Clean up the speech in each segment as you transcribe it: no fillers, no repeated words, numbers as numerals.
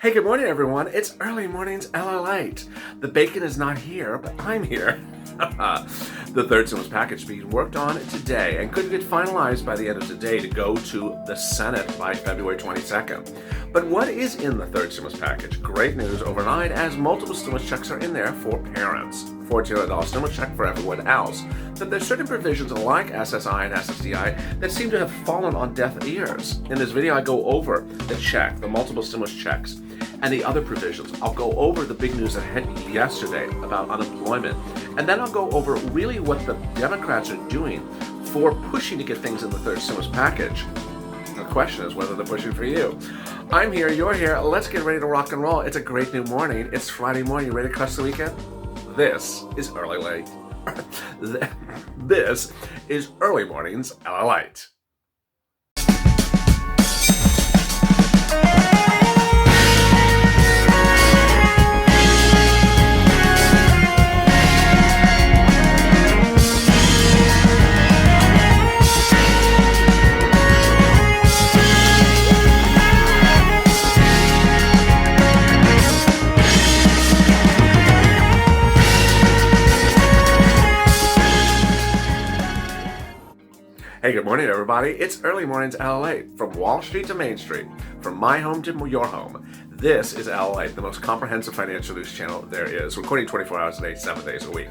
Hey, good morning, everyone. It's early mornings LALate. The bacon is not here, but I'm here. The third stimulus package being worked on today and could get finalized by the end of today to go to the Senate by February 22nd. But what is in the third stimulus package? Great news overnight, as multiple stimulus checks are in there for parents. $1,400 stimulus check for everyone else. But there's certain provisions like SSI and SSDI that seem to have fallen on deaf ears. In this video, I go over the check, the multiple stimulus checks, and the other provisions. I'll go over the big news that hit yesterday about unemployment, and then I'll go over really what the Democrats are doing for pushing to get things in the third stimulus package. The question is whether they're pushing for you. I'm here, you're here, let's get ready to rock and roll. It's a great new morning. It's Friday morning. You ready to crush the weekend? This is Early Late. This is Early Mornings LALate. Hey, good morning, everybody. It's Early Mornings LALate. From Wall Street to Main Street, from my home to your home, this is LALate, the most comprehensive financial news channel there is, recording 24 hours a day, 7 days a week.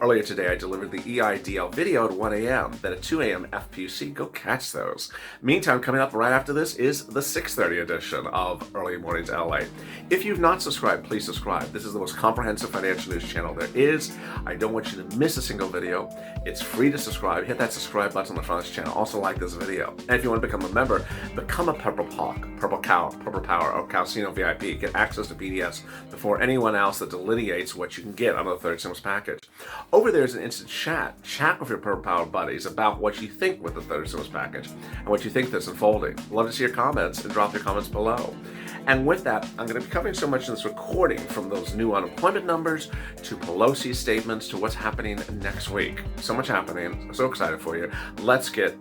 Earlier today, I delivered the EIDL video at 1 a.m., then at 2 a.m. FPC. Go catch those. Meantime, coming up right after this is the 6:30 edition of Early Mornings LA. If you've not subscribed, please subscribe. This is the most comprehensive financial news channel there is. I don't want you to miss a single video. It's free to subscribe. Hit that subscribe button on the front of this channel. Also like this video. And if you want to become a member, become a Purple Power, or Calcino VIP. Get access to PDFs before anyone else that delineates what you can get on the third stimulus package. Over there is an instant chat. Chat with your Purple Power buddies about what you think with the third stimulus package and what you think that's unfolding. Love to see your comments, and drop your comments below. And with that, I'm going to be covering so much in this recording, from those new unemployment numbers to Pelosi's statements to what's happening next week. So much happening. I'm so excited for you. Let's get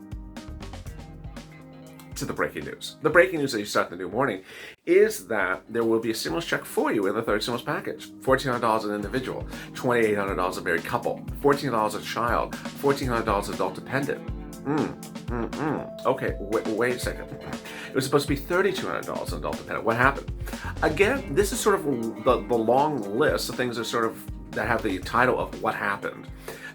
to the breaking news. The breaking news that you start the new morning is that there will be a stimulus check for you in the third stimulus package. $1,400 an individual, $2,800 a married couple, $1,400 a child, $1,400 adult dependent. Okay, wait a second. It was supposed to be $3,200 an adult dependent. What happened? Again, this is sort of the long list of things that have the title of what happened.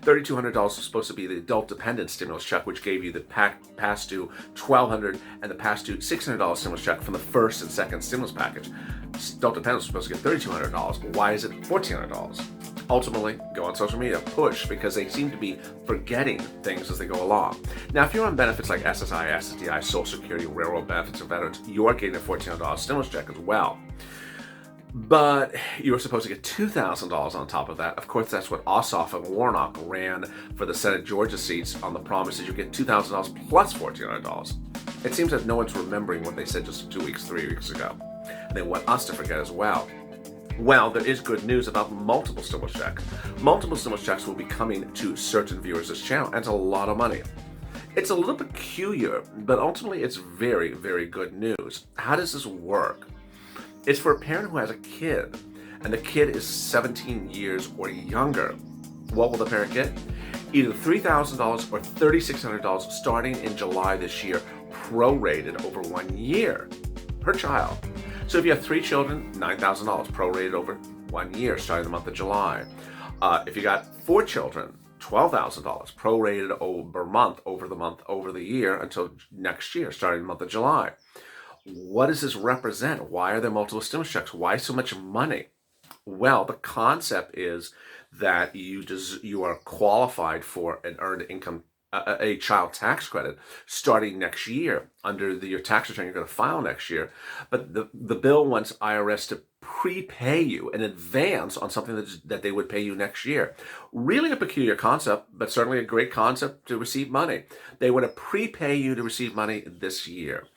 $3,200 was supposed to be the adult dependent stimulus check, which gave you the past due $1,200 and the past due $600 stimulus check from the first and second stimulus package. Adult dependent was supposed to get $3,200. Why is it $1,400? Ultimately, go on social media, push, because they seem to be forgetting things as they go along. Now, if you're on benefits like SSI, SSDI, Social Security, railroad benefits, or veterans, you are getting a $1,400 stimulus check as well. But you were supposed to get $2,000 on top of that. Of course, that's what Ossoff and Warnock ran for the Senate Georgia seats on the promise that you get $2,000 plus $1,400. It seems that no one's remembering what they said just 3 weeks ago. And they want us to forget as well. Well, there is good news about multiple stimulus checks. Multiple stimulus checks will be coming to certain viewers of this channel, and it's a lot of money. It's a little peculiar, but ultimately it's very, very good news. How does this work? It's for a parent who has a kid, and the kid is 17 years or younger. What will the parent get? Either $3,000 or $3,600 starting in July this year, prorated over 1 year per child. So if you have 3 children, $9,000 prorated over 1 year starting the month of July. If you got 4 children, $12,000 prorated over the year until next year starting the month of July. What does this represent? Why are there multiple stimulus checks? Why so much money? Well, the concept is that you are qualified for an earned income, a child tax credit starting next year under your tax return you're going to file next year. But the bill wants IRS to prepay you in advance on something that they would pay you next year. Really a peculiar concept, but certainly a great concept to receive money. They want to prepay you to receive money this year.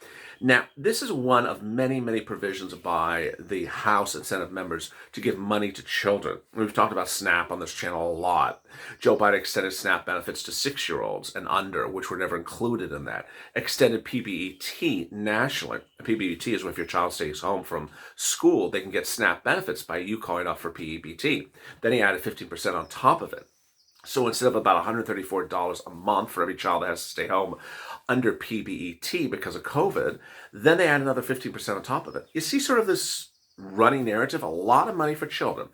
Now, this is one of many, many provisions by the House and Senate members to give money to children. We've talked about SNAP on this channel a lot. Joe Biden extended SNAP benefits to 6-year-olds and under, which were never included in that. Extended PBET nationally. PBET is where if your child stays home from school, they can get SNAP benefits by you calling up for PEBT. Then he added 15% on top of it. So instead of about $134 a month for every child that has to stay home under PBET because of COVID, then they add another 15% on top of it. You see sort of this running narrative, a lot of money for children.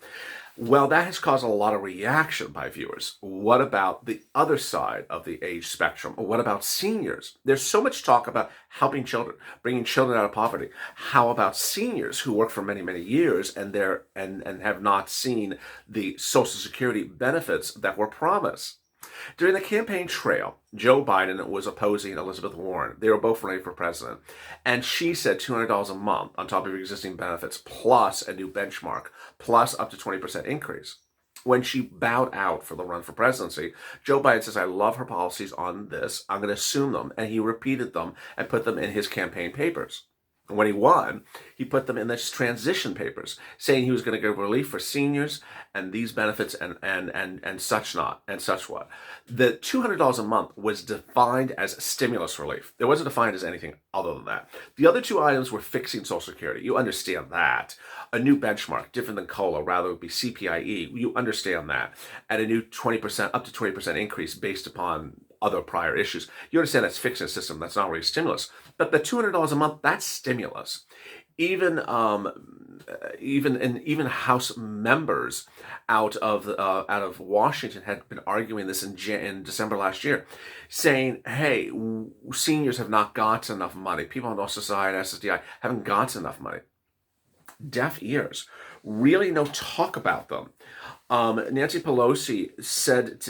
Well, that has caused a lot of reaction by viewers. What about the other side of the age spectrum? What about seniors? There's so much talk about helping children, bringing children out of poverty. How about seniors who work for many, many years and have not seen the Social Security benefits that were promised? During the campaign trail, Joe Biden was opposing Elizabeth Warren. They were both running for president. And she said $200 a month on top of your existing benefits, plus a new benchmark, plus up to 20% increase. When she bowed out for the run for presidency, Joe Biden says, I love her policies on this. I'm going to assume them. And he repeated them and put them in his campaign papers. When he won, he put them in the transition papers, saying he was going to give relief for seniors and these benefits and such not and such what. The $200 a month was defined as stimulus relief. It wasn't defined as anything other than that. The other two items were fixing Social Security. You understand that. A new benchmark, different than COLA, rather it would be CPIE. You understand that. And a new 20%, up to 20% increase based upon other prior issues. You understand that's fixing a system. That's not really stimulus. But the $200 a month, that's stimulus. Even House members out of Washington had been arguing this in December last year, saying, "Hey, seniors have not got enough money. People on SSI and SSDI haven't got enough money." Deaf ears. Really no talk about them. Nancy Pelosi said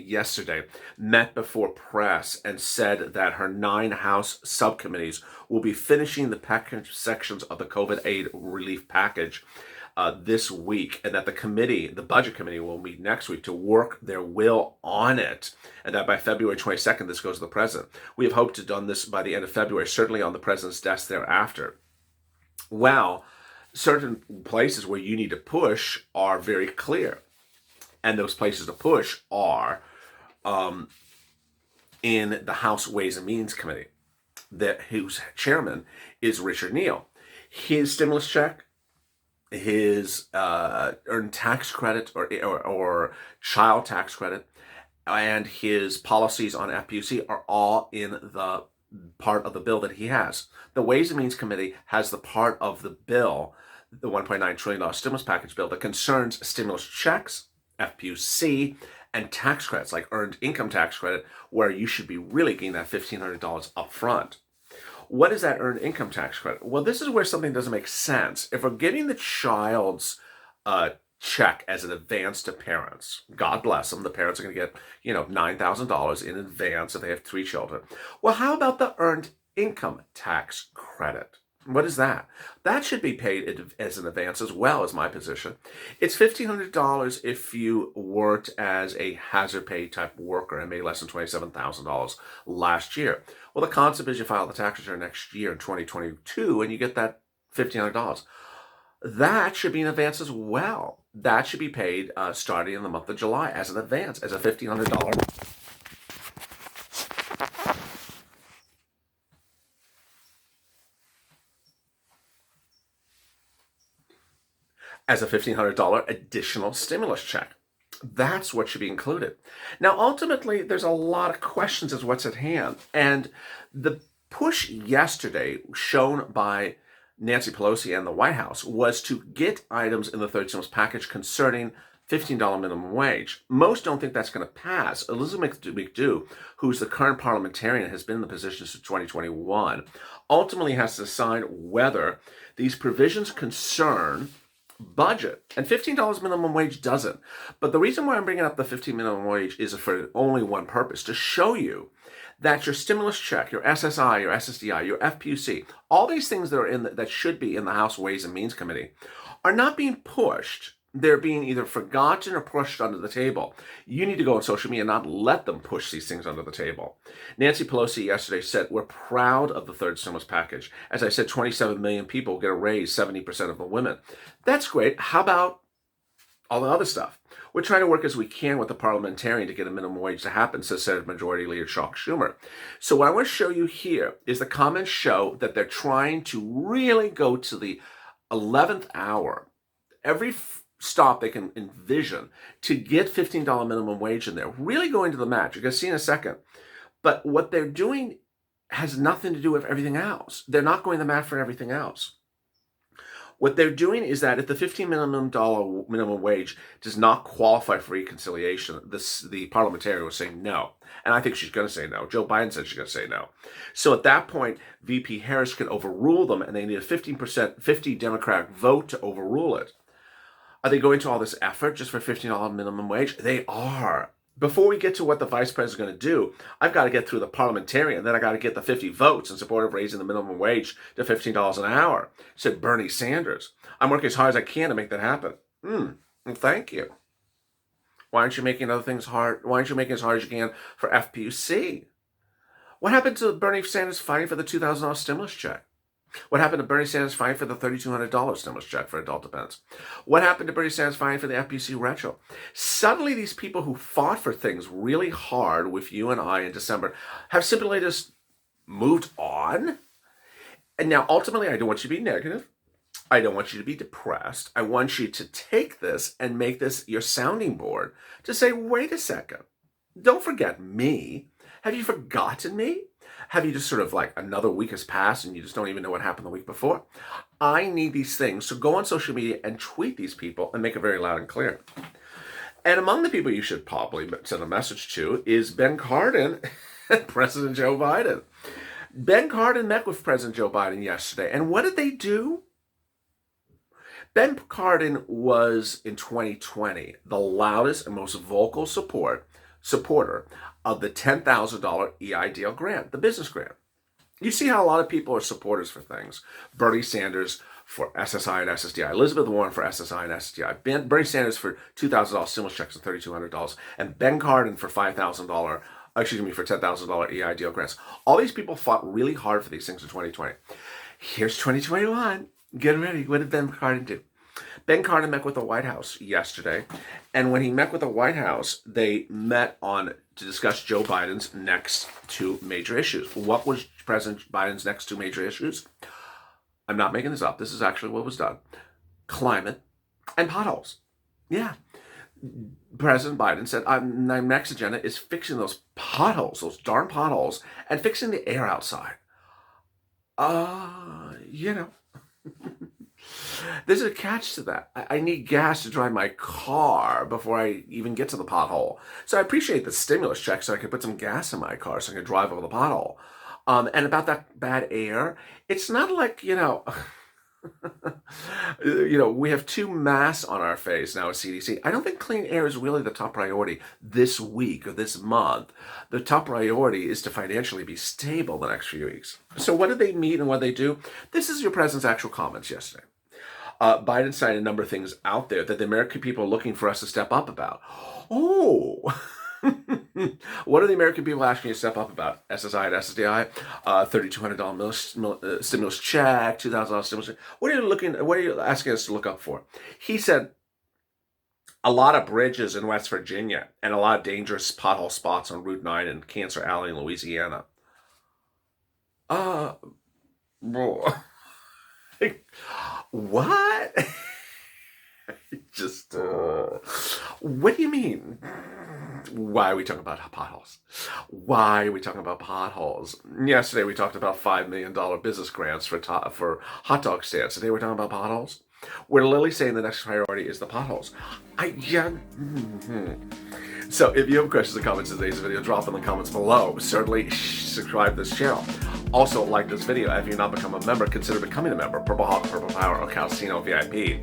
yesterday, met before press and said that her 9 House subcommittees will be finishing the package sections of the COVID aid relief package this week, and that the budget committee, will meet next week to work their will on it, and that by February 22nd, this goes to the president. We have hoped to have done this by the end of February, certainly on the president's desk thereafter. Well, certain places where you need to push are very clear. And those places to push are in the House Ways and Means Committee, whose chairman is Richard Neal. His stimulus check, his earned tax credit or child tax credit, and his policies on FPUC are all in the part of the bill that he has. The Ways and Means Committee has the part of the bill, the $1.9 trillion stimulus package bill, that concerns stimulus checks, FPUC, and tax credits, like earned income tax credit, where you should be really getting that $1,500 up front. What is that earned income tax credit? Well, this is where something doesn't make sense. If we're getting the child's check as an advance to parents, God bless them, the parents are going to get, $9,000 in advance if they have 3 children. Well, how about the earned income tax credit? What is that? That should be paid as an advance as well, is my position. It's $1,500 if you worked as a hazard pay type worker and made less than $27,000 last year. Well, the concept is you file the tax return next year in 2022 and you get that $1,500. That should be an advance as well. That should be paid starting in the month of July as an advance, as a $1,500. As a $1,500 additional stimulus check. That's what should be included. Now, ultimately, there's a lot of questions as what's at hand. And the push yesterday shown by Nancy Pelosi and the White House was to get items in the third stimulus package concerning $15 minimum wage. Most don't think that's going to pass. Elizabeth McDew, who's the current parliamentarian, has been in the position since 2021, ultimately has to decide whether these provisions concern budget. And $15 minimum wage doesn't. But the reason why I'm bringing up the $15 minimum wage is for only one purpose, to show you that your stimulus check, your SSI, your SSDI, your FPUC, all these things that are that should be in the House Ways and Means Committee are not being pushed they're being either forgotten or pushed under the table. You need to go on social media and not let them push these things under the table. Nancy Pelosi yesterday said, we're proud of the third stimulus package. As I said, 27 million people get a raise, 70% of the women. That's great. How about all the other stuff? We're trying to work as we can with the parliamentarian to get a minimum wage to happen, says Senate Majority Leader Chuck Schumer. So what I want to show you here is the comments show that they're trying to really go to the 11th hour. Every stop they can envision to get $15 minimum wage in there, really going to the match. You're going to see in a second. But what they're doing has nothing to do with everything else. They're not going to the match for everything else. What they're doing is that if the $15 minimum wage does not qualify for reconciliation, the parliamentarian was saying no. And I think she's going to say no. Joe Biden said she's going to say no. So at that point, VP Harris can overrule them, and they need a 50 Democratic vote to overrule it. Are they going to all this effort just for $15 minimum wage? They are. Before we get to what the vice president is going to do, I've got to get through the parliamentarian. Then I got to get the 50 votes in support of raising the minimum wage to $15 an hour, said Bernie Sanders. I'm working as hard as I can to make that happen. Well, thank you. Why aren't you making other things hard? Why aren't you making as hard as you can for FPUC? What happened to Bernie Sanders fighting for the $2,000 stimulus check? What happened to Bernie Sanders fighting for the $3,200 stimulus check for adult dependents? What happened to Bernie Sanders fighting for the FPC retro? Suddenly, these people who fought for things really hard with you and I in December have simply just moved on. And now, ultimately, I don't want you to be negative. I don't want you to be depressed. I want you to take this and make this your sounding board to say, wait a second. Don't forget me. Have you forgotten me? Have you just sort of like another week has passed and you just don't even know what happened the week before? I need these things. So go on social media and tweet these people and make it very loud and clear. And among the people you should probably send a message to is Ben Cardin and President Joe Biden. Ben Cardin met with President Joe Biden yesterday. And what did they do? Ben Cardin was, in 2020, the loudest and most vocal supporter of the $10,000 EIDL grant, the business grant. You see how a lot of people are supporters for things. Bernie Sanders for SSI and SSDI, Elizabeth Warren for SSI and SSDI, Bernie Sanders for $2,000 stimulus checks and $3,200, and Ben Cardin for for $10,000 EIDL grants. All these people fought really hard for these things in 2020. Here's 2021. Get ready. What did Ben Cardin do? Ben Cardin met with the White House yesterday, and when he met with the White House, they met to discuss Joe Biden's next two major issues. What was President Biden's next two major issues? I'm not making this up. This is actually what was done. Climate and potholes. Yeah. President Biden said, my next agenda is fixing those potholes, those darn potholes, and fixing the air outside. There's a catch to that. I need gas to drive my car before I even get to the pothole. So I appreciate the stimulus check so I can put some gas in my car so I can drive over the pothole. And about that bad air, it's not like, we have two masks on our face now at CDC. I don't think clean air is really the top priority this week or this month. The top priority is to financially be stable the next few weeks. So what did they meet and what did they do? This is your president's actual comments yesterday. Biden cited a number of things out there that the American people are looking for us to step up about. Oh, what are the American people asking you to step up about? SSI and SSDI, $3,200 stimulus check, $2,000 stimulus check. What are you asking us to look up for? He said a lot of bridges in West Virginia and a lot of dangerous pothole spots on Route 9 and Cancer Alley in Louisiana. What? What do you mean? Why are we talking about potholes? Why are we talking about potholes? Yesterday we talked about $5 million business grants for hot dog stands. Today we're talking about potholes. We're literally saying the next priority is the potholes. So if you have questions or comments in today's video, drop them in the comments below. Certainly subscribe to this channel. Also, like this video. If you've not become a member, consider becoming a member. Purple Hawk, Purple Power, or Calcino VIP.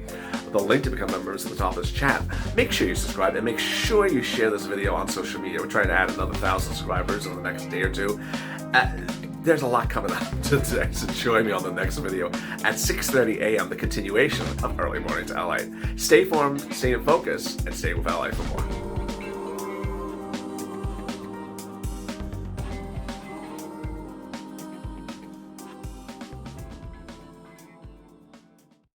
The link to become members is at the top of this chat. Make sure you subscribe and make sure you share this video on social media. We're trying to add another 1,000 subscribers in the next day or two. there's a lot coming up today, so join me on the next video at 6:30 a.m., the continuation of Early Mornings LA. Stay informed, stay in focus, and stay with LA for more.